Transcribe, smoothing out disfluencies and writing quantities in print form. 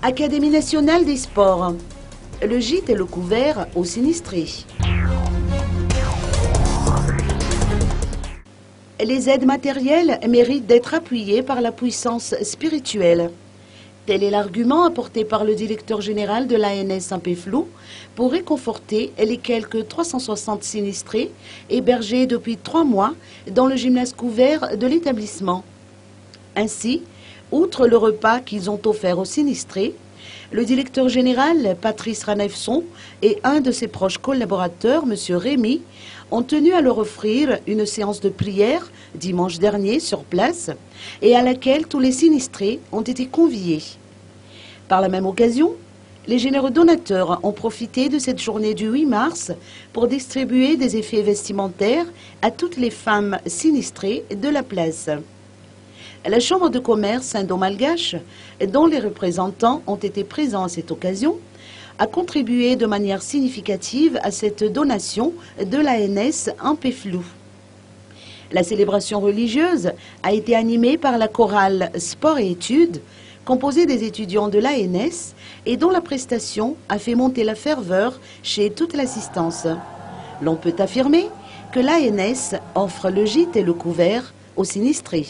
Académie nationale des sports. Le gîte et le couvert aux sinistrés. Les aides matérielles méritent d'être appuyées par la puissance spirituelle. Tel est l'argument apporté par le directeur général de l'ANS Saint-Péflou pour réconforter les quelques 360 sinistrés hébergés depuis 3 mois dans le gymnase couvert de l'établissement. Ainsi, outre le repas qu'ils ont offert aux sinistrés, le directeur général, Patrice Ranefson, et un de ses proches collaborateurs, M. Rémy, ont tenu à leur offrir une séance de prière dimanche dernier sur place et à laquelle tous les sinistrés ont été conviés. Par la même occasion, les généreux donateurs ont profité de cette journée du 8 mars pour distribuer des effets vestimentaires à toutes les femmes sinistrées de la place. La Chambre de commerce indo-malgache, dont les représentants ont été présents à cette occasion, a contribué de manière significative à cette donation de l'ANS en Péflou. La célébration religieuse a été animée par la chorale Sport et Études, composée des étudiants de l'ANS et dont la prestation a fait monter la ferveur chez toute l'assistance. L'on peut affirmer que l'ANS offre le gîte et le couvert aux sinistrés.